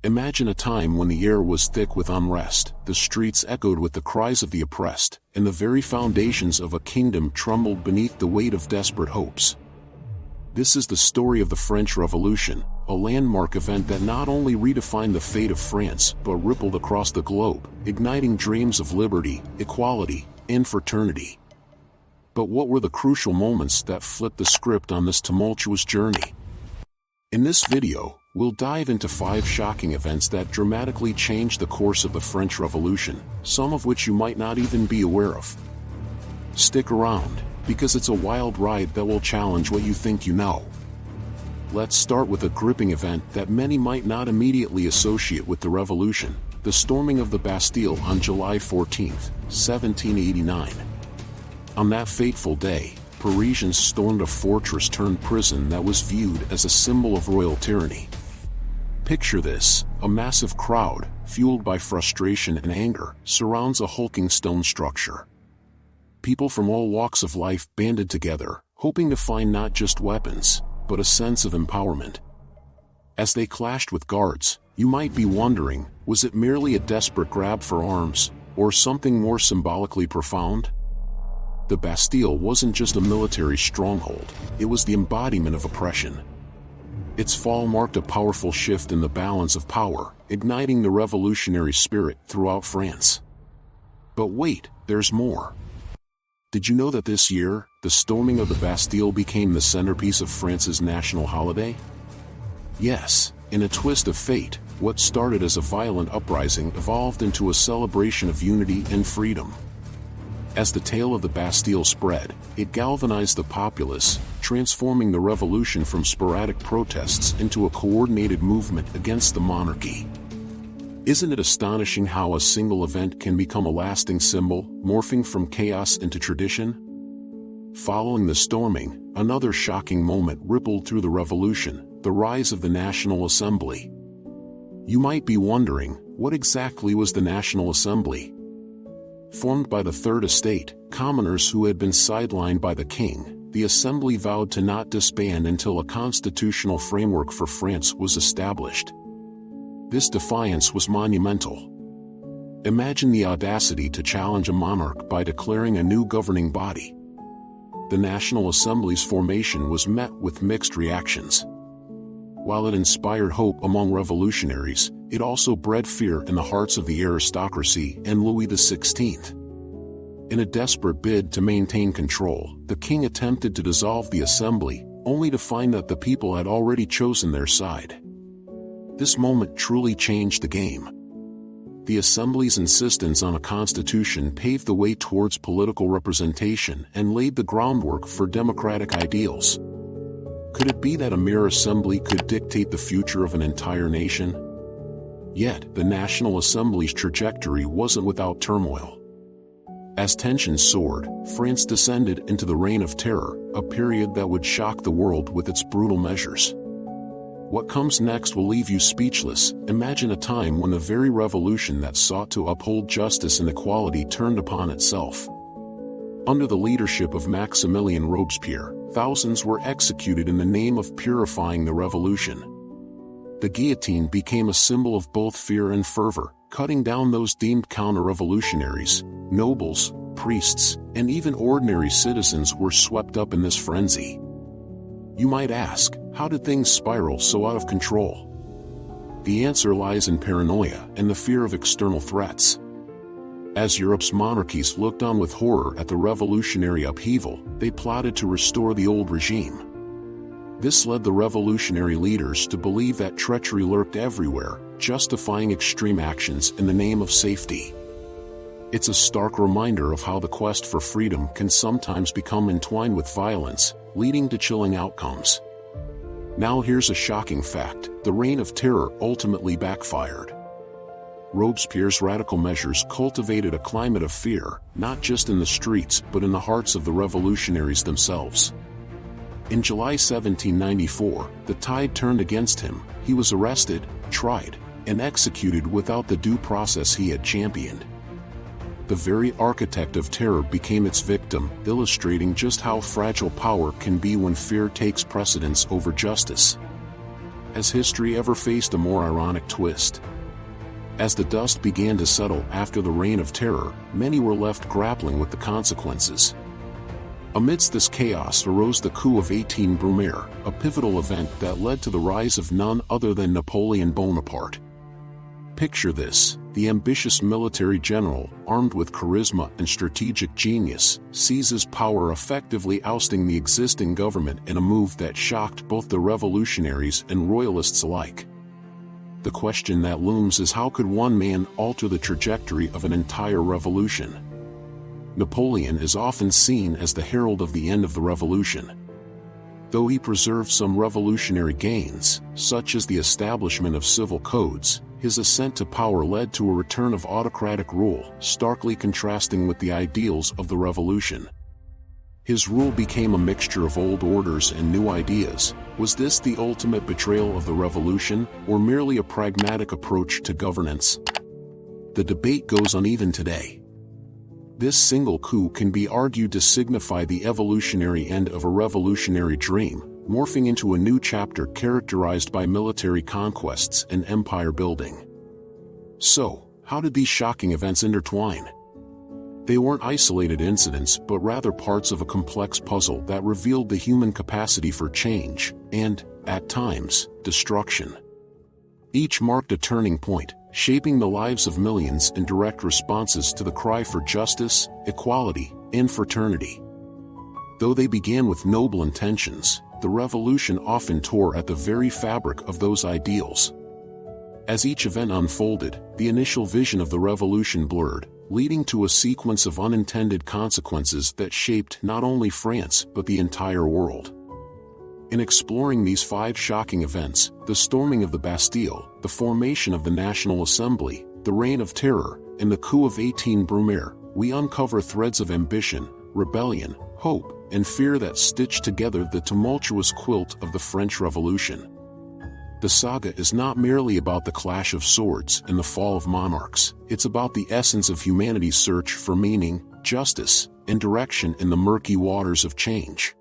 Imagine a time when the air was thick with unrest, the streets echoed with the cries of the oppressed, and the very foundations of a kingdom trembled beneath the weight of desperate hopes. This is the story of the French Revolution, a landmark event that not only redefined the fate of France but rippled across the globe, igniting dreams of liberty, equality, and fraternity. But what were the crucial moments that flipped the script on this tumultuous journey? In this video, we'll dive into 5 shocking events that dramatically changed the course of the French Revolution, some of which you might not even be aware of. Stick around, because it's a wild ride that will challenge what you think you know. Let's start with a gripping event that many might not immediately associate with the Revolution, the storming of the Bastille on July 14, 1789. On that fateful day, Parisians stormed a fortress-turned-prison that was viewed as a symbol of royal tyranny. Picture this: a massive crowd, fueled by frustration and anger, surrounds a hulking stone structure. People from all walks of life banded together, hoping to find not just weapons, but a sense of empowerment. As they clashed with guards, you might be wondering, was it merely a desperate grab for arms, or something more symbolically profound? The Bastille wasn't just a military stronghold, it was the embodiment of oppression. Its fall marked a powerful shift in the balance of power, igniting the revolutionary spirit throughout France. But wait, there's more. Did you know that this year, the storming of the Bastille became the centerpiece of France's national holiday? Yes, in a twist of fate, what started as a violent uprising evolved into a celebration of unity and freedom. As the tale of the Bastille spread, it galvanized the populace, transforming the revolution from sporadic protests into a coordinated movement against the monarchy. Isn't it astonishing how a single event can become a lasting symbol, morphing from chaos into tradition? Following the storming, another shocking moment rippled through the revolution: the rise of the National Assembly. You might be wondering, what exactly was the National Assembly? Formed by the Third Estate, commoners who had been sidelined by the king, the Assembly vowed to not disband until a constitutional framework for France was established. This defiance was monumental. Imagine the audacity to challenge a monarch by declaring a new governing body. The National Assembly's formation was met with mixed reactions. While it inspired hope among revolutionaries, it also bred fear in the hearts of the aristocracy and Louis XVI. In a desperate bid to maintain control, the king attempted to dissolve the assembly, only to find that the people had already chosen their side. This moment truly changed the game. The assembly's insistence on a constitution paved the way towards political representation and laid the groundwork for democratic ideals. Could it be that a mere assembly could dictate the future of an entire nation? Yet, the National Assembly's trajectory wasn't without turmoil. As tensions soared, France descended into the Reign of Terror, a period that would shock the world with its brutal measures. What comes next will leave you speechless. Imagine a time when the very revolution that sought to uphold justice and equality turned upon itself. Under the leadership of Maximilien Robespierre, thousands were executed in the name of purifying the revolution. The guillotine became a symbol of both fear and fervor, cutting down those deemed counter-revolutionaries. Nobles, priests, and even ordinary citizens were swept up in this frenzy. You might ask, how did things spiral so out of control? The answer lies in paranoia and the fear of external threats. As Europe's monarchies looked on with horror at the revolutionary upheaval, they plotted to restore the old regime. This led the revolutionary leaders to believe that treachery lurked everywhere, justifying extreme actions in the name of safety. It's a stark reminder of how the quest for freedom can sometimes become entwined with violence, leading to chilling outcomes. Now here's a shocking fact: the Reign of Terror ultimately backfired. Robespierre's radical measures cultivated a climate of fear, not just in the streets but in the hearts of the revolutionaries themselves. In July 1794, the tide turned against him. He was arrested, tried, and executed without the due process he had championed. The very architect of terror became its victim, illustrating just how fragile power can be when fear takes precedence over justice. Has history ever faced a more ironic twist? As the dust began to settle after the Reign of Terror, many were left grappling with the consequences. Amidst this chaos arose the coup of 18 Brumaire, a pivotal event that led to the rise of none other than Napoleon Bonaparte. Picture this: the ambitious military general, armed with charisma and strategic genius, seizes power, effectively ousting the existing government in a move that shocked both the revolutionaries and royalists alike. The question that looms is, how could one man alter the trajectory of an entire revolution? Napoleon is often seen as the herald of the end of the revolution. Though he preserved some revolutionary gains, such as the establishment of civil codes, his ascent to power led to a return of autocratic rule, starkly contrasting with the ideals of the revolution. His rule became a mixture of old orders and new ideas. Was this the ultimate betrayal of the revolution, or merely a pragmatic approach to governance? The debate goes uneven today. This single coup can be argued to signify the evolutionary end of a revolutionary dream, morphing into a new chapter characterized by military conquests and empire building. So, how did these shocking events intertwine? They weren't isolated incidents, but rather parts of a complex puzzle that revealed the human capacity for change, and, at times, destruction. Each marked a turning point, shaping the lives of millions in direct responses to the cry for justice, equality, and fraternity. Though they began with noble intentions, the revolution often tore at the very fabric of those ideals. As each event unfolded, the initial vision of the revolution blurred, leading to a sequence of unintended consequences that shaped not only France but the entire world. In exploring these 5 shocking events, the storming of the Bastille, the formation of the National Assembly, the Reign of Terror, and the coup of 18 Brumaire, we uncover threads of ambition, rebellion, hope, and fear that stitch together the tumultuous quilt of the French Revolution. The saga is not merely about the clash of swords and the fall of monarchs. It's about the essence of humanity's search for meaning, justice, and direction in the murky waters of change.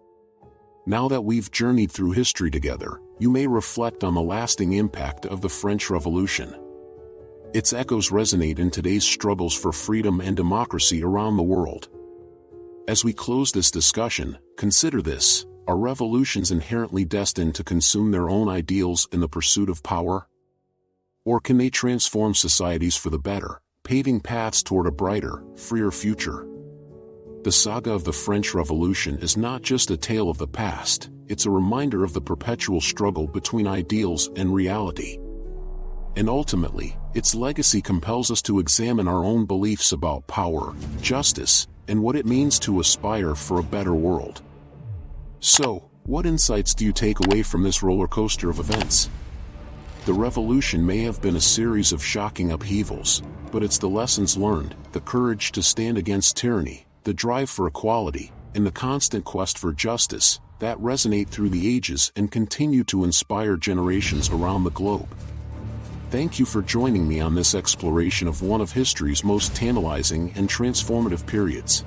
Now that we've journeyed through history together, you may reflect on the lasting impact of the French Revolution. Its echoes resonate in today's struggles for freedom and democracy around the world. As we close this discussion, consider this: are revolutions inherently destined to consume their own ideals in the pursuit of power? Or can they transform societies for the better, paving paths toward a brighter, freer future? The saga of the French Revolution is not just a tale of the past, it's a reminder of the perpetual struggle between ideals and reality. And ultimately, its legacy compels us to examine our own beliefs about power, justice, and what it means to aspire for a better world. So, what insights do you take away from this roller coaster of events? The revolution may have been a series of shocking upheavals, but it's the lessons learned, the courage to stand against tyranny, the drive for equality, and the constant quest for justice that resonate through the ages and continue to inspire generations around the globe. Thank you for joining me on this exploration of one of history's most tantalizing and transformative periods.